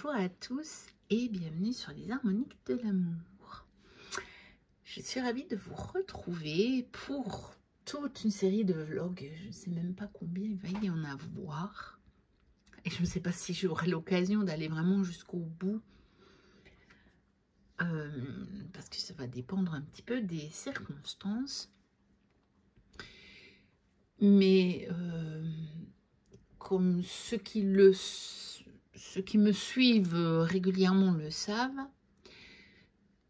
Bonjour à tous et bienvenue sur les harmoniques de l'amour. Je suis ravie de vous retrouver pour toute une série de vlogs. Je ne sais même pas combien il va y en avoir. Et je ne sais pas si j'aurai l'occasion d'aller vraiment jusqu'au bout. Parce que ça va dépendre un petit peu des circonstances. Mais comme ceux qui me suivent régulièrement le savent,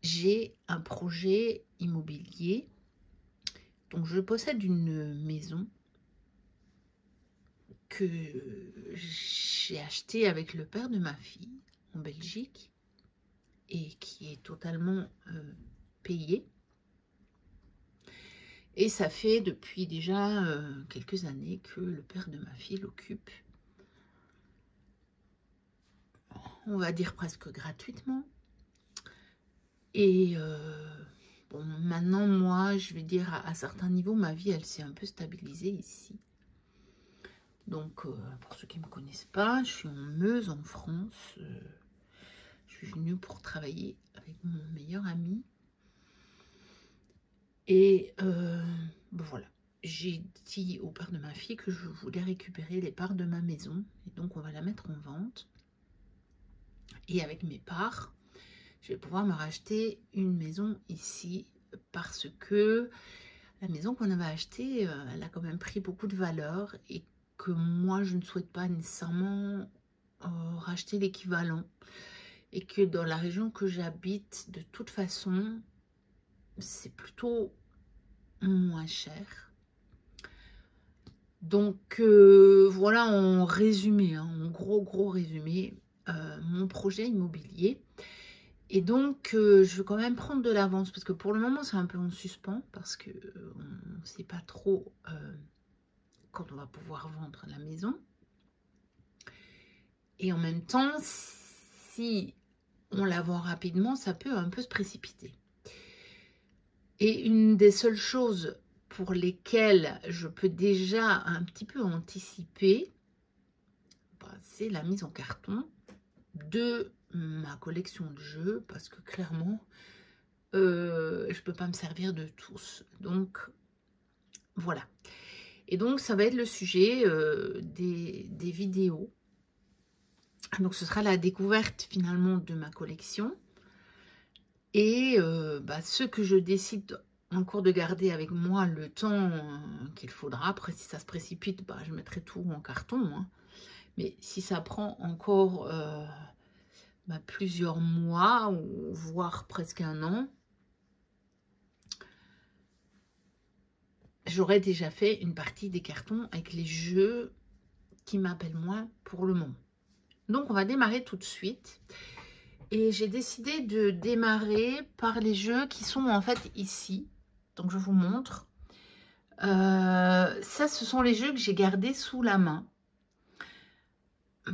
j'ai un projet immobilier. Donc je possède une maison que j'ai achetée avec le père de ma fille en Belgique et qui est totalement payée. Et ça fait depuis déjà quelques années que le père de ma fille l'occupe. On va dire presque gratuitement. Et bon, maintenant, moi, je vais dire à certains niveaux, ma vie, elle s'est un peu stabilisée ici. Donc, pour ceux qui ne me connaissent pas, je suis en Meuse, en France. Je suis venue pour travailler avec mon meilleur ami. Et bon, voilà. J'ai dit au père de ma fille que je voulais récupérer les parts de ma maison. Et donc, on va la mettre en vente. Et avec mes parts, je vais pouvoir me racheter une maison ici parce que la maison qu'on avait achetée, elle a quand même pris beaucoup de valeur et que moi, je ne souhaite pas nécessairement racheter l'équivalent. Et que dans la région que j'habite, de toute façon, c'est plutôt moins cher. Donc, voilà en résumé, hein, en gros résumé, mon projet immobilier. Et donc, je vais quand même prendre de l'avance parce que pour le moment, c'est un peu en suspens parce que on ne sait pas trop quand on va pouvoir vendre la maison. Et en même temps, si on la vend rapidement, ça peut un peu se précipiter. Et une des seules choses pour lesquelles je peux déjà un petit peu anticiper, bah, c'est la mise en carton de ma collection de jeux parce que clairement, je peux pas me servir de tous. Donc, voilà. Et donc, ça va être le sujet des vidéos. Donc, ce sera la découverte finalement de ma collection. Et bah, ceux que je décide en cours de garder avec moi le temps qu'il faudra. Après, si ça se précipite, bah, je mettrai tout en carton. Hein. Mais si ça prend encore bah, plusieurs mois, ou voire presque un an, j'aurais déjà fait une partie des cartons avec les jeux qui m'appellent moins pour le moment. Donc, on va démarrer tout de suite. Et j'ai décidé de démarrer par les jeux qui sont en fait ici. Donc, je vous montre. Ça, ce sont les jeux que j'ai gardés sous la main.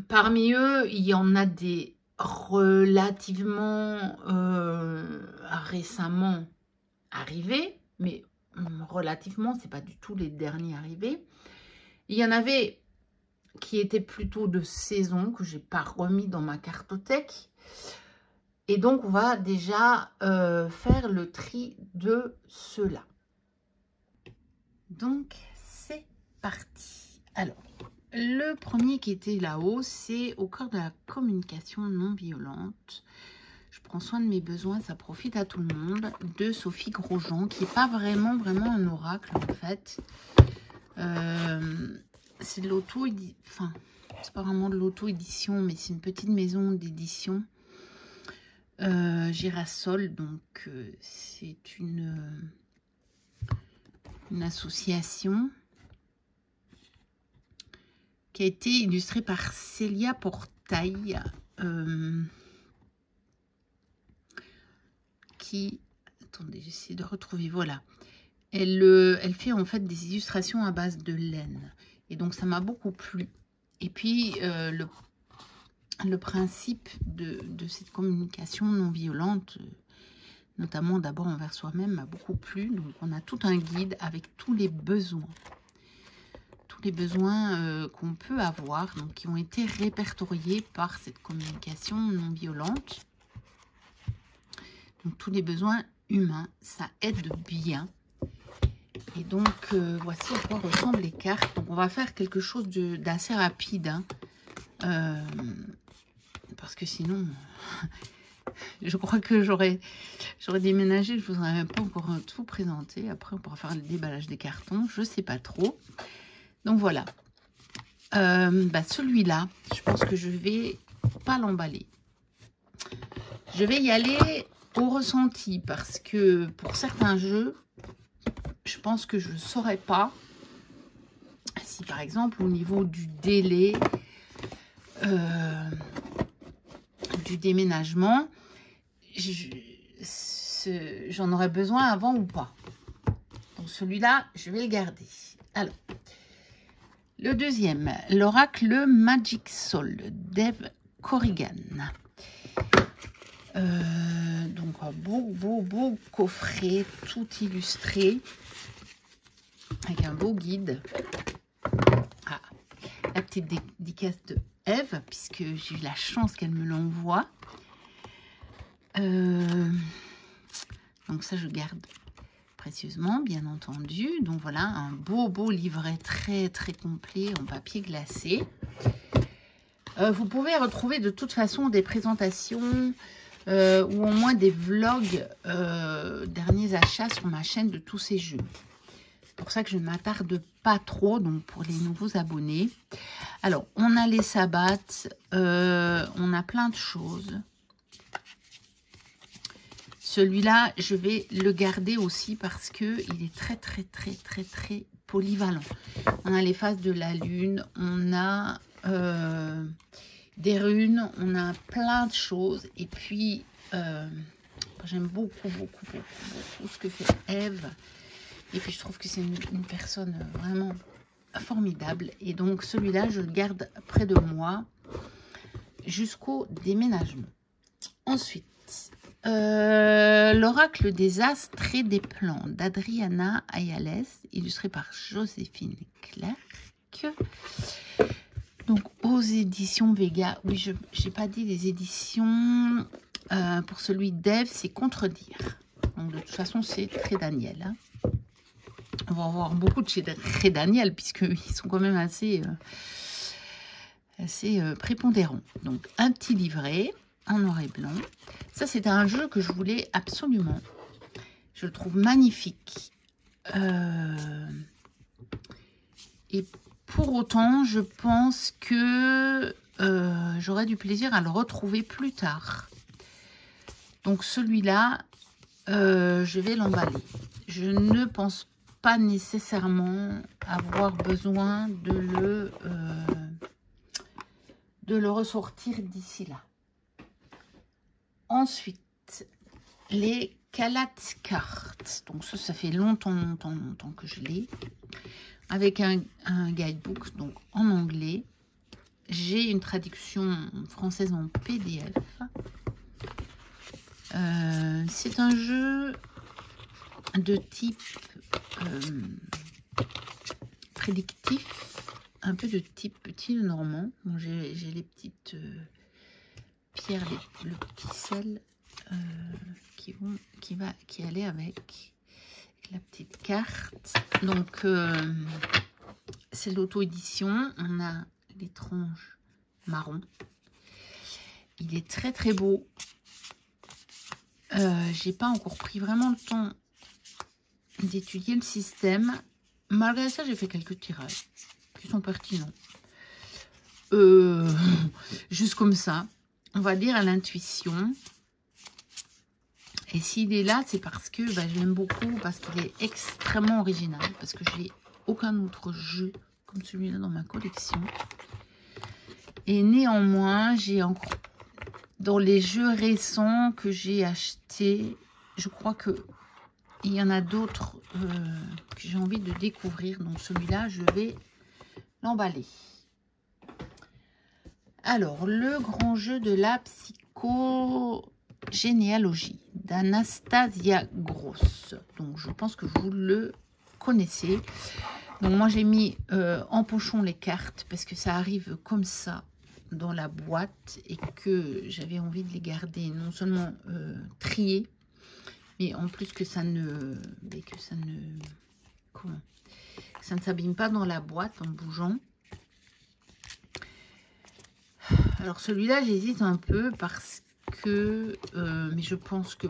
Parmi eux, il y en a des relativement récemment arrivés. Mais relativement, c'est pas du tout les derniers arrivés. Il y en avait qui étaient plutôt de saison, que j'ai pas remis dans ma cartothèque. Et donc, on va déjà faire le tri de ceux-là. Donc, c'est parti. Alors, le premier qui était là-haut, c'est au cœur de la communication non violente. Je prends soin de mes besoins, ça profite à tout le monde. De Sophie Grosjean, qui n'est pas vraiment un oracle, en fait. C'est de l'auto-édition. Enfin, c'est pas vraiment de l'auto-édition, mais c'est une petite maison d'édition. Girasol, donc c'est une association qui a été illustrée par Célia Portail, qui, attendez, j'essaie de retrouver, voilà, elle fait en fait des illustrations à base de laine, et donc ça m'a beaucoup plu. Et puis le principe de cette communication non violente, notamment d'abord envers soi-même, m'a beaucoup plu. Donc on a tout un guide avec tous les besoins les besoins qu'on peut avoir, donc qui ont été répertoriés par cette communication non violente. Donc tous les besoins humains, ça aide bien. Et donc voici à quoi ressemblent les cartes. Donc on va faire quelque chose d'assez rapide, hein. Parce que sinon, je crois que j'aurais déménagé, je ne vous aurais même pas encore tout présenté. Après, on pourra faire le déballage des cartons, je ne sais pas trop. Donc voilà. Celui-là, je pense que je vais pas l'emballer. Je vais y aller au ressenti parce que pour certains jeux, je pense que je ne saurais pas si par exemple au niveau du délai du déménagement, j'en aurais besoin avant ou pas. Donc celui-là, je vais le garder. Alors, le deuxième, l'oracle Magic Soul, Dave Corrigan. Donc un beau coffret, tout illustré, avec un beau guide. Ah, la petite dédicace de Eve, puisque j'ai eu la chance qu'elle me l'envoie. Donc ça, je garde précieusement, bien entendu. Donc voilà, un beau livret très complet en papier glacé. Vous pouvez retrouver de toute façon des présentations ou au moins des vlogs derniers achats sur ma chaîne de tous ces jeux. C'est pour ça que je ne m'attarde pas trop, donc pour les nouveaux abonnés. Alors, on a les sabbats, on a plein de choses. Celui-là, je vais le garder aussi parce que il est très polyvalent. On a les phases de la lune, on a des runes, on a plein de choses. Et puis, j'aime beaucoup ce que fait Eve. Et puis, je trouve que c'est une personne vraiment formidable. Et donc, celui-là, je le garde près de moi jusqu'au déménagement. Ensuite, l'oracle des astres et des plans d'Adriana Ayales, illustré par Joséphine Clerc. Donc, aux éditions Vega. Oui, je n'ai pas dit les éditions. Pour celui d'Ève, c'est Contredire. Donc, de toute façon, c'est très Daniel. Hein. On va avoir beaucoup de chez très Daniel, puisqu'ils sont quand même assez prépondérants. Donc, un petit livret en noir et blanc. Ça, c'est un jeu que je voulais absolument. Je le trouve magnifique. Et pour autant, je pense que j'aurai du plaisir à le retrouver plus tard. Donc, celui-là, je vais l'emballer. Je ne pense pas nécessairement avoir besoin de le ressortir d'ici là. Ensuite, les Kalat cartes. Donc ça fait longtemps que je l'ai. Avec un guidebook, donc en anglais. J'ai une traduction française en PDF. C'est un jeu de type prédictif, un peu de type petit normand. Bon, j'ai les petites pierres, le petit sel qui allait avec la petite carte. Donc c'est l'auto-édition. On a l'étrange marron. Il est très beau. J'ai pas encore pris vraiment le temps d'étudier le système. Malgré ça, j'ai fait quelques tirages qui sont pertinents. Juste comme ça, on va dire à l'intuition. Et s'il est là, c'est parce que je l'aime beaucoup, parce qu'il est extrêmement original, parce que je n'ai aucun autre jeu comme celui-là dans ma collection. Et néanmoins, j'ai encore dans les jeux récents que j'ai achetés, je crois que il y en a d'autres que j'ai envie de découvrir. Donc celui-là, je vais l'emballer. Alors, le grand jeu de la psychogénéalogie d'Anastasia Gross. Donc, je pense que vous le connaissez. Donc moi j'ai mis en pochon les cartes parce que ça arrive comme ça dans la boîte et que j'avais envie de les garder non seulement triées, mais en plus que ça ne s'abîme pas dans la boîte en bougeant. Alors celui-là j'hésite un peu parce que mais je pense que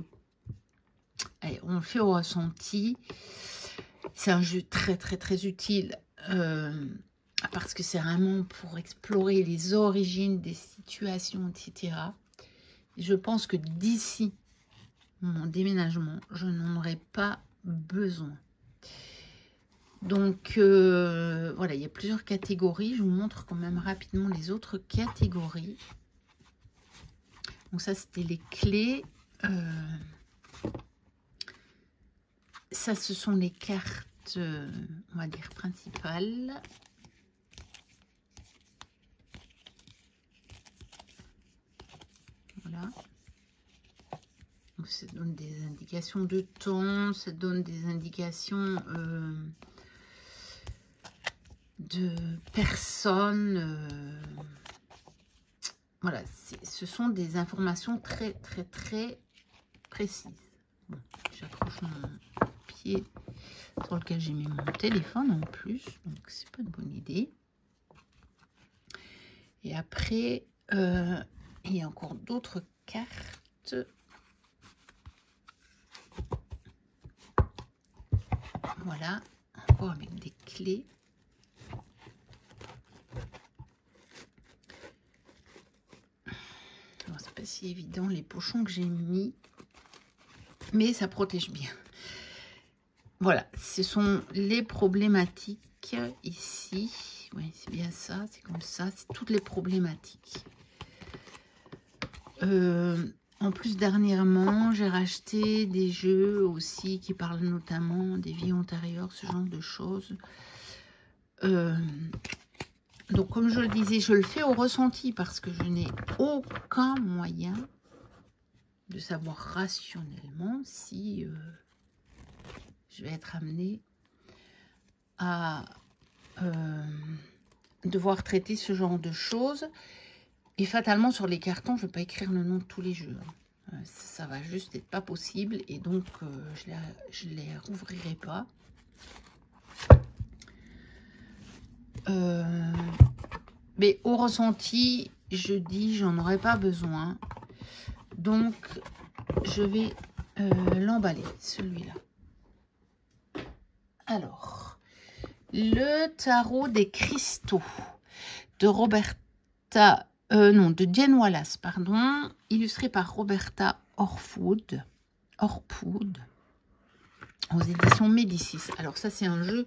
allez, on le fait au ressenti. C'est un jeu très très très utile parce que c'est vraiment pour explorer les origines des situations, etc. Et je pense que d'ici mon déménagement, je n'en aurai pas besoin. Donc voilà, il y a plusieurs catégories. Je vous montre quand même rapidement les autres catégories. Donc ça, c'était les clés. Ça, ce sont les cartes, on va dire, principales. Voilà. Donc, ça donne des indications de temps, ça donne des indications de personnes. Voilà, ce sont des informations très, très, très précises. Bon, j'accroche mon pied sur lequel j'ai mis mon téléphone en plus, donc c'est pas une bonne idée. Et après, il y a encore d'autres cartes. Voilà, encore avec des clés. Alors, c'est pas si évident les pochons que j'ai mis, mais ça protège bien. Voilà, ce sont les problématiques ici. Oui, c'est bien ça, c'est comme ça, c'est toutes les problématiques. En plus, dernièrement, j'ai racheté des jeux aussi qui parlent notamment des vies antérieures, ce genre de choses. Donc, comme je le disais, je le fais au ressenti parce que je n'ai aucun moyen de savoir rationnellement si je vais être amenée à devoir traiter ce genre de choses. Et fatalement, sur les cartons, je ne vais pas écrire le nom de tous les jeux. Ça va juste être pas possible. Et donc, je les rouvrirai pas. Mais au ressenti, je dis, j'en aurais pas besoin. Donc, je vais l'emballer, celui-là. Alors, le tarot des cristaux de Roberta... non, de Jen Wallace, pardon, illustré par Roberta Orpwood, aux éditions Médicis. Alors ça, c'est un jeu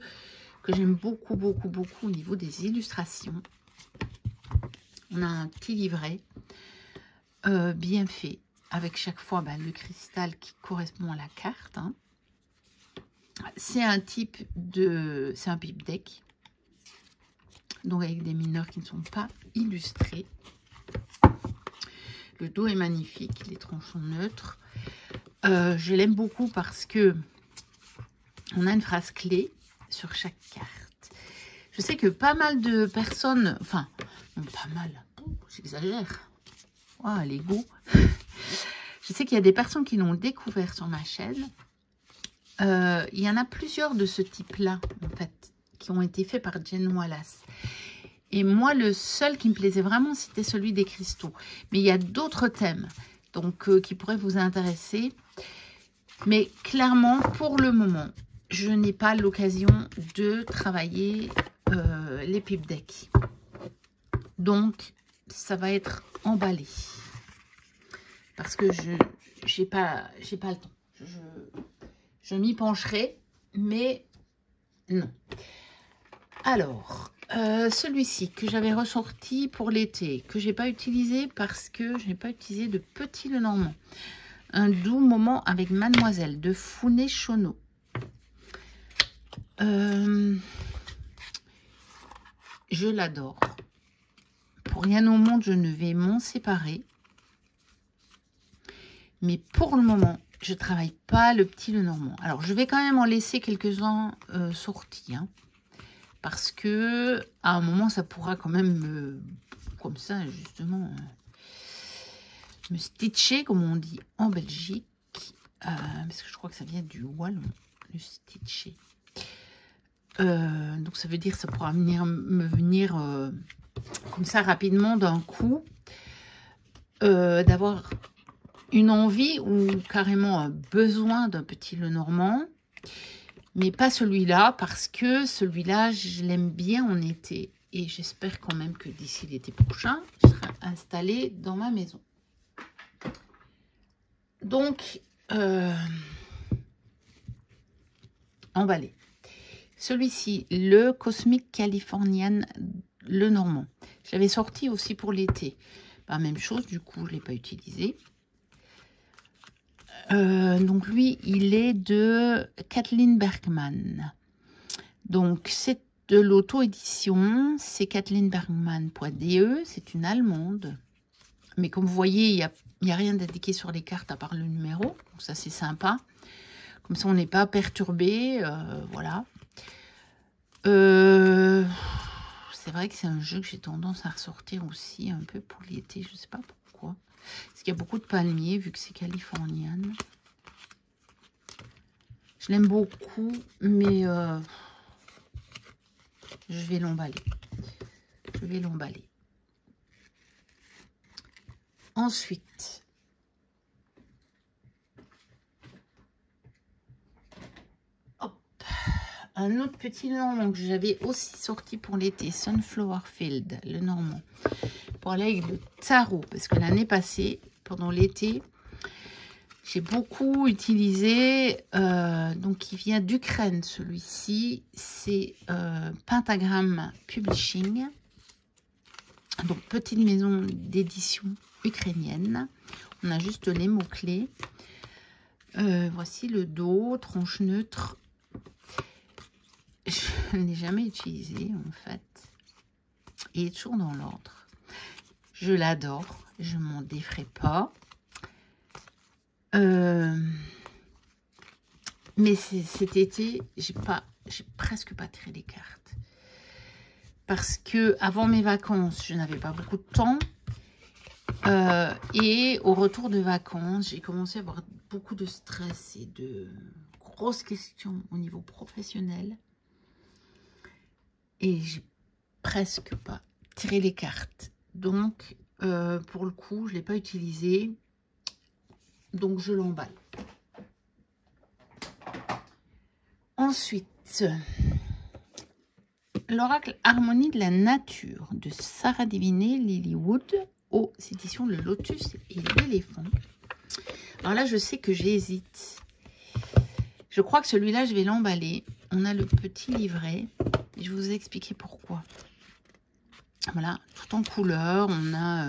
que j'aime beaucoup, beaucoup, beaucoup au niveau des illustrations. On a un petit livret bien fait, avec chaque fois le cristal qui correspond à la carte. Hein. C'est un type de... c'est un pipe deck. Donc avec des mineurs qui ne sont pas illustrés. Le dos est magnifique, les troncs sont neutres. Je l'aime beaucoup parce que on a une phrase clé sur chaque carte. Je sais que pas mal de personnes, enfin, non, pas mal, j'exagère. Waouh, l'ego. Je sais qu'il y a des personnes qui l'ont découvert sur ma chaîne. Il y en a plusieurs de ce type-là, en fait, qui ont été faits par Jen Wallace. Et moi, le seul qui me plaisait vraiment, c'était celui des cristaux. Mais il y a d'autres thèmes donc, qui pourraient vous intéresser. Mais clairement, pour le moment, je n'ai pas l'occasion de travailler les pipe decks. Donc, ça va être emballé. Parce que je n'ai pas le temps. Je m'y pencherai, mais non. Alors... celui-ci que j'avais ressorti pour l'été, que j'ai pas utilisé parce que je n'ai pas utilisé de Petit Lenormand. Un doux moment avec Mademoiselle de Founé Chono. Je l'adore. Pour rien au monde, je ne vais m'en séparer. Mais pour le moment, je travaille pas le Petit Lenormand. Alors, je vais quand même en laisser quelques-uns sortis. Hein. Parce que à un moment, ça pourra quand même, comme ça, justement, me stitcher, comme on dit en Belgique. Parce que je crois que ça vient du wallon, le stitcher. Donc ça veut dire que ça pourra me venir comme ça rapidement d'un coup, d'avoir une envie ou carrément un besoin d'un petit Lenormand, mais pas celui-là, parce que celui-là, je l'aime bien en été. Et j'espère quand même que d'ici l'été prochain, je serai installée dans ma maison. Donc, emballé. Celui-ci, le Cosmic Californian Lenormand. Je l'avais sorti aussi pour l'été. Bah, même chose, du coup, je ne l'ai pas utilisé. Donc, lui, il est de Kathleen Bergman. Donc, c'est de l'auto-édition. C'est kathleenbergman.de. C'est une Allemande. Mais comme vous voyez, il n'y a rien d'indiqué sur les cartes à part le numéro. Donc, ça, c'est sympa. Comme ça, on n'est pas perturbé. Voilà. C'est vrai que c'est un jeu que j'ai tendance à ressortir aussi un peu pour l'été. Je ne sais pas pourquoi. Parce qu'il y a beaucoup de palmiers, vu que c'est californien. Je l'aime beaucoup, mais je vais l'emballer. Je vais l'emballer. Ensuite, hop, un autre petit Normand que j'avais aussi sorti pour l'été, Sunflower Field, le Normand, pour aller avec le tarot, parce que l'année passée, pendant l'été, j'ai beaucoup utilisé, donc il vient d'Ukraine celui-ci, c'est Pentagram Publishing, donc petite maison d'édition ukrainienne. On a juste les mots-clés. Voici le dos, tranche neutre. Je ne l'ai jamais utilisé en fait. Il est toujours dans l'ordre. Je l'adore, je m'en défrais pas. Mais cet été, j'ai presque pas tiré les cartes. Parce que avant mes vacances, je n'avais pas beaucoup de temps. Et au retour de vacances, j'ai commencé à avoir beaucoup de stress et de grosses questions au niveau professionnel. Et j'ai presque pas tiré les cartes. Donc, pour le coup, je ne l'ai pas utilisé. Donc, je l'emballe. Ensuite, l'oracle Harmonie de la nature de Sarah Diviné, Lilywood, aux éditions Le Lotus et l'éléphant. Alors là, je sais que j'hésite. Je crois que celui-là, je vais l'emballer. On a le petit livret. Je vais vous expliquer pourquoi. Voilà, tout en couleur. On a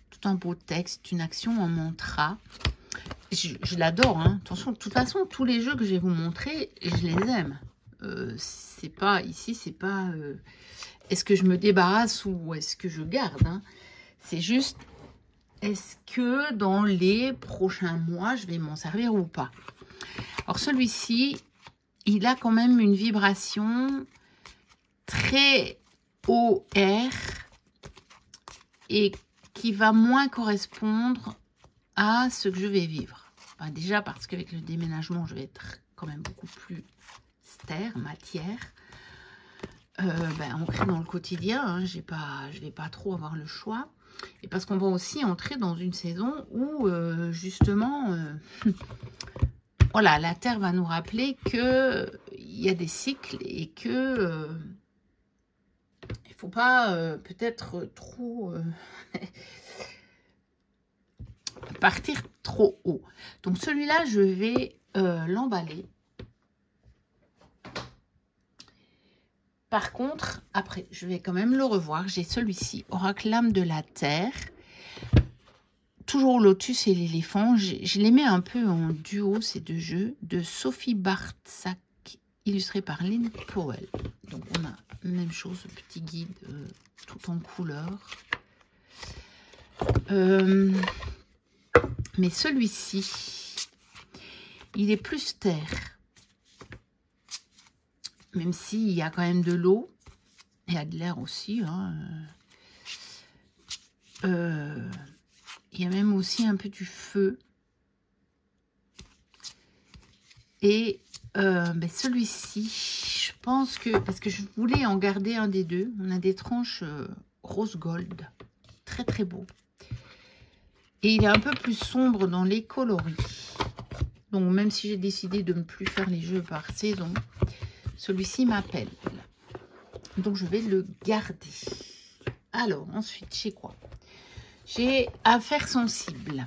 tout un beau texte, une action en mantra. Je l'adore, hein. Attention, de toute façon, tous les jeux que je vais vous montrer, je les aime. C'est pas, ici, c'est pas est-ce que je me débarrasse ou est-ce que je garde, hein. C'est juste, est-ce que dans les prochains mois, je vais m'en servir ou pas. Alors, celui-ci, il a quand même une vibration très OR et qui va moins correspondre à ce que je vais vivre. Enfin, déjà parce qu'avec le déménagement, je vais être quand même beaucoup plus matière. Ancrée dans le quotidien, hein, je vais pas trop avoir le choix. Et parce qu'on va aussi entrer dans une saison où, justement, voilà, la Terre va nous rappeler qu'il y a des cycles et que il ne faut pas peut-être trop partir trop haut. Donc celui-là, je vais l'emballer. Par contre, après, je vais quand même le revoir. J'ai celui-ci, Oracle L'âme de la Terre. Toujours Lotus et l'éléphant. Je les mets un peu en duo, ces deux jeux, de Sophie Bartsac, illustré par Lynn Powell. Donc, on a la même chose, petit guide, tout en couleur. Mais celui-ci, il est plus terre. même s'il y a quand même de l'eau. Il y a de l'air aussi. Hein. Il y a même aussi un peu du feu. Et ben celui-ci, je pense que... Parce que je voulais en garder un des deux. On a des tranches rose gold. Très très beau. Et il est un peu plus sombre dans les coloris. Donc même si j'ai décidé de ne plus faire les jeux par saison, celui-ci m'appelle. Donc je vais le garder. Alors ensuite, j'ai quoi? J'ai Affaires sensibles.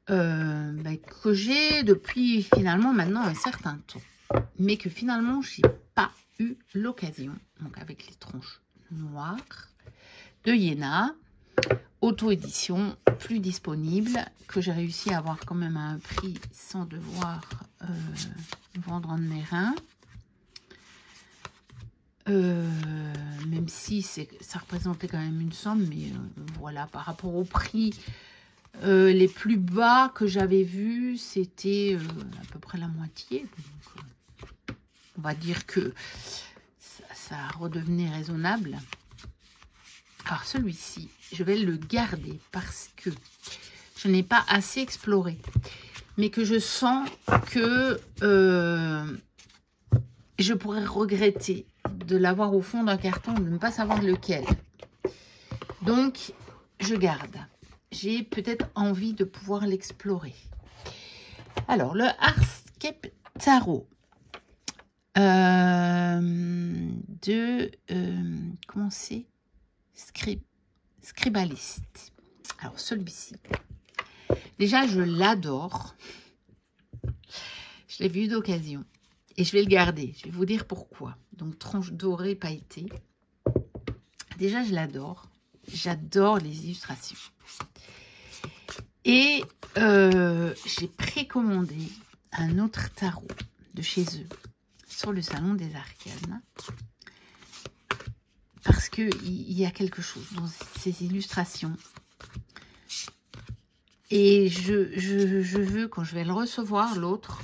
Que j'ai depuis finalement maintenant un certain temps. Mais que finalement, j'ai pas eu l'occasion. Donc avec les tranches noires de Iéna. Auto-édition, plus disponible. Que j'ai réussi à avoir quand même à un prix sans devoir vendre en de mes reins. Même si ça représentait quand même une somme, mais voilà, par rapport au prix les plus bas que j'avais vus, c'était à peu près la moitié. Donc, on va dire que ça redevenait raisonnable. Alors celui-ci, je vais le garder parce que je n'ai pas assez exploré, mais que je sens que je pourrais regretter de l'avoir au fond d'un carton, de ne pas savoir lequel. Donc, je garde. J'ai peut-être envie de pouvoir l'explorer. Alors, le Heartscape Tarot comment c'est? Scribalist. Alors, celui-ci. Déjà, je l'adore. Je l'ai vu d'occasion. Et je vais le garder. Je vais vous dire pourquoi. Donc, tranche dorée pailletée. Déjà, je l'adore. J'adore les illustrations. Et j'ai précommandé un autre tarot de chez eux sur le Salon des Arcanes. Parce qu'il y a quelque chose dans ces illustrations. Et je veux, quand je vais le recevoir, l'autre,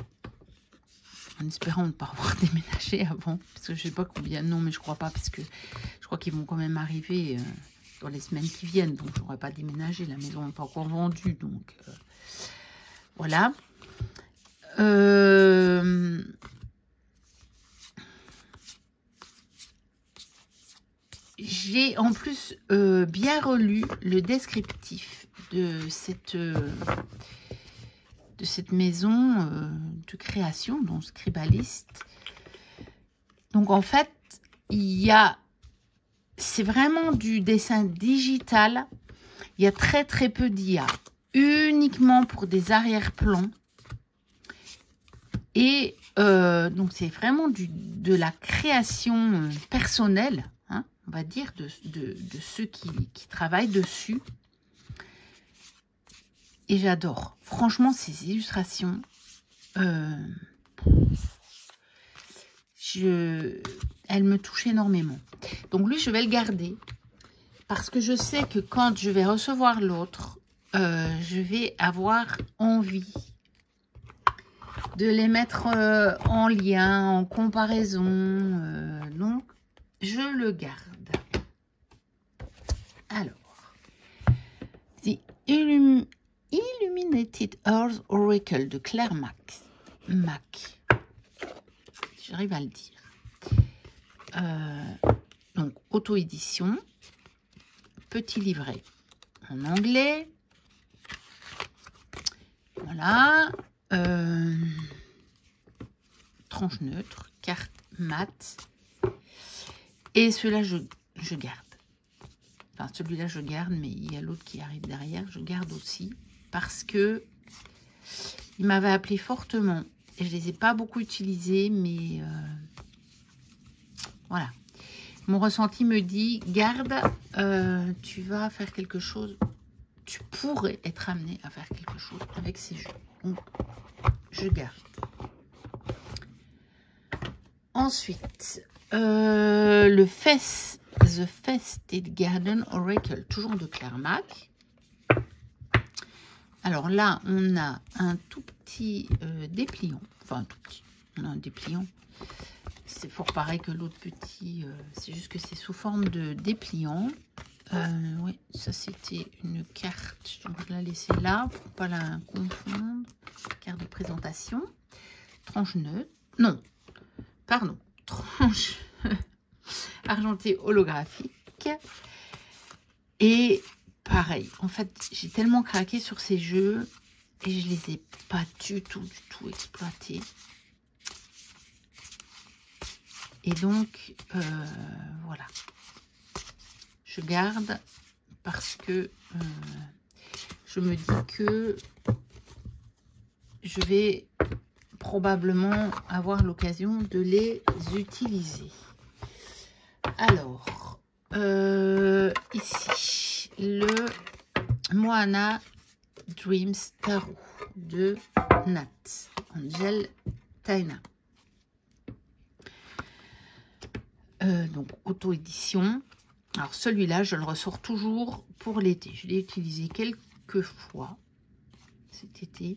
en espérant ne pas avoir déménagé avant, parce que je ne sais pas combien, non, mais je crois pas, parce que je crois qu'ils vont quand même arriver dans les semaines qui viennent, donc je n'aurai pas déménagé, la maison n'est pas encore vendue, donc voilà. J'ai en plus bien relu le descriptif de cette maison de création, donc Scribalist. Donc en fait, c'est vraiment du dessin digital. Il y a très très peu d'IA, uniquement pour des arrière-plans. Et donc c'est vraiment de la création personnelle, hein, on va dire, de ceux qui travaillent dessus. Et j'adore. Franchement, ces illustrations, elles me touchent énormément. Donc lui, je vais le garder. Parce que je sais que quand je vais recevoir l'autre, je vais avoir envie de les mettre en lien, en comparaison. Donc, je le garde. Alors, The Illuminated Earth Oracle de Claire Mac. J'arrive à le dire. Donc, auto-édition. Petit livret en anglais. Voilà. Tranche neutre, carte mat. Et celui-là, je garde. Enfin, celui-là, je garde, mais il y a l'autre qui arrive derrière. Je garde aussi parce que il m'avait appelé fortement. Et je les ai pas beaucoup utilisés, mais voilà. Mon ressenti me dit, garde, tu vas faire quelque chose. Tu pourrais être amené à faire quelque chose avec ces jeux. Donc, je garde. Ensuite, The Fested Garden Oracle, toujours de Claire Mac. Alors là, on a un tout petit dépliant, enfin un tout petit, On a un dépliant. C'est fort pareil que l'autre petit. C'est juste que c'est sous forme de dépliant. Oui, ça c'était une carte. Donc je la laisser là pour pas la confondre. Carte de présentation. Tranche neutre. Non, pardon. Tranche argentée holographique. Et pareil, en fait, j'ai tellement craqué sur ces jeux et je les ai pas du tout exploités. Et donc, voilà. Je garde parce que je me dis que je vais probablement avoir l'occasion de les utiliser. Alors, ici, le Moana Dreams Tarot de Nat, Angel Taina. Donc, auto-édition. Alors, celui-là, je le ressors toujours pour l'été. Je l'ai utilisé quelques fois cet été.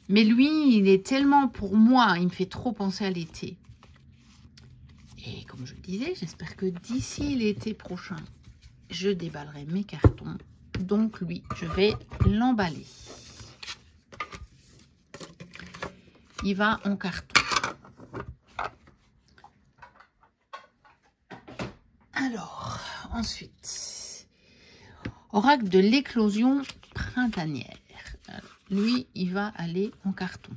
Mais lui, il est tellement, pour moi, il me fait trop penser à l'été. Et comme je le disais, j'espère que d'ici l'été prochain, je déballerai mes cartons. Donc, lui, je vais l'emballer. Il va en carton. Alors, ensuite, oracle de l'éclosion printanière. Alors, lui, il va aller en carton.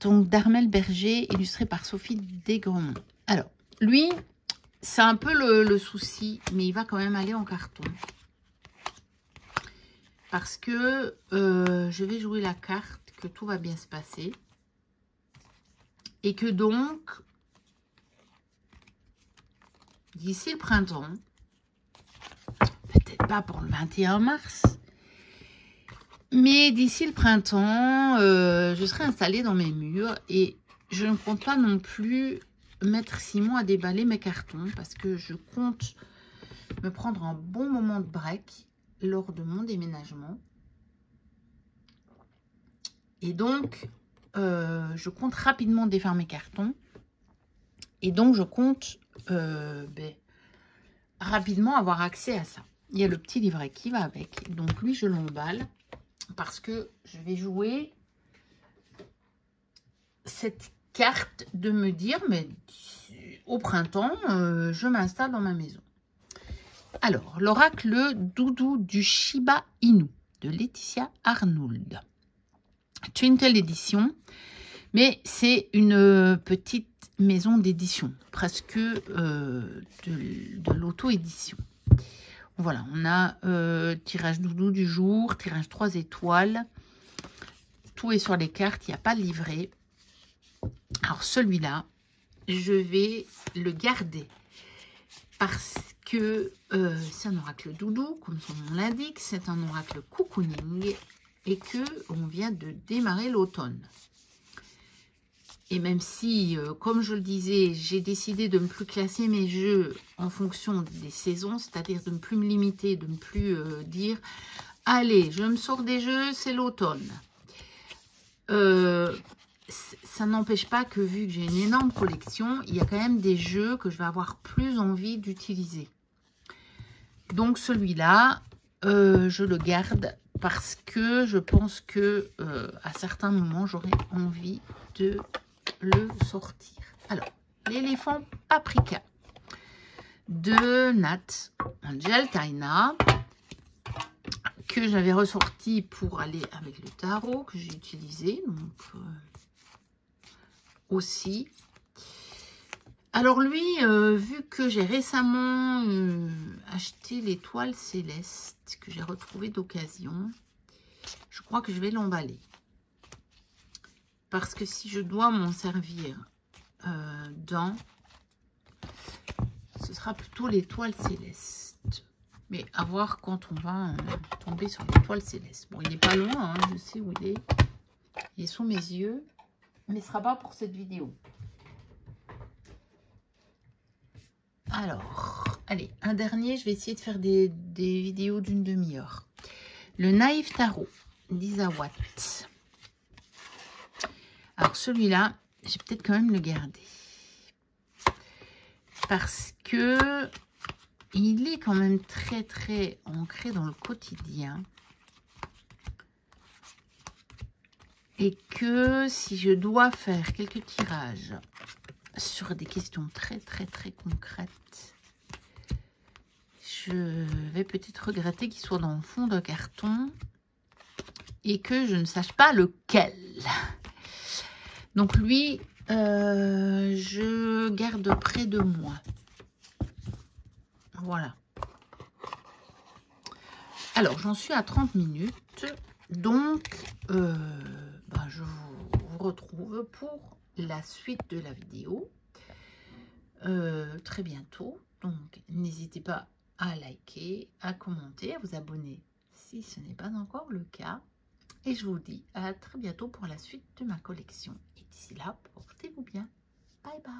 Donc, d'Armel Berger, illustré par Sophie Desgremont. Alors, lui, c'est un peu le souci, mais il va quand même aller en carton. Parce que je vais jouer la carte, que tout va bien se passer. Et que donc, d'ici le printemps, peut-être pas pour le 21 mars, mais d'ici le printemps, je serai installée dans mes murs et je ne compte pas non plus mettre 6 mois à déballer mes cartons parce que je compte me prendre un bon moment de break lors de mon déménagement. Et donc, je compte rapidement défaire mes cartons. Et donc, je compte rapidement avoir accès à ça. Il y a le petit livret qui va avec. Donc, lui, je l'emballe parce que je vais jouer cette carte de me dire, mais au printemps, je m'installe dans ma maison. Alors, l'oracle Doudou du Shiba Inu de Laetitia Arnould. Twintel édition, mais c'est une petite maison d'édition, presque de l'auto-édition. Voilà, on a tirage doudou du jour, tirage 3 étoiles. Tout est sur les cartes, il n'y a pas de livret. Alors celui-là, je vais le garder parce que c'est un oracle doudou, comme son nom l'indique. C'est un oracle cocooning et que on vient de démarrer l'automne. Et même si, comme je le disais, j'ai décidé de ne plus classer mes jeux en fonction des saisons, c'est-à-dire de ne plus me limiter, de ne plus dire « Allez, je me sors des jeux, c'est l'automne ». Ça n'empêche pas que, vu que j'ai une énorme collection, il y a quand même des jeux que je vais avoir plus envie d'utiliser. Donc celui-là, je le garde parce que je pense que à certains moments, j'aurai envie de le sortir. Alors, l'éléphant paprika de Nat Angel Taina, que j'avais ressorti pour aller avec le tarot, que j'ai utilisé, donc aussi. Alors lui, vu que j'ai récemment acheté l'étoile céleste, que j'ai retrouvé d'occasion, je crois que je vais l'emballer. Parce que si je dois m'en servir ce sera plutôt l'étoile céleste. Mais à voir quand on va tomber sur l'étoile céleste. Bon, il n'est pas loin, hein, je sais où il est. Il est sous mes yeux, mais ce ne sera pas pour cette vidéo. Alors, allez, un dernier, je vais essayer de faire des vidéos d'une demi-heure. Le Naïf Tarot d'Isa Watt. celui-là, j'ai peut-être quand même le garder. Parce que il est quand même très très ancré dans le quotidien. Et que si je dois faire quelques tirages sur des questions très très très concrètes, je vais peut-être regretter qu'il soit dans le fond d'un carton et que je ne sache pas lequel. Donc lui, je garde près de moi. Voilà. Alors, j'en suis à 30 minutes. Donc, je vous retrouve pour la suite de la vidéo. Très bientôt. Donc, n'hésitez pas à liker, à commenter, à vous abonner si ce n'est pas encore le cas. Et je vous dis à très bientôt pour la suite de ma collection. Et d'ici là, portez-vous bien. Bye bye.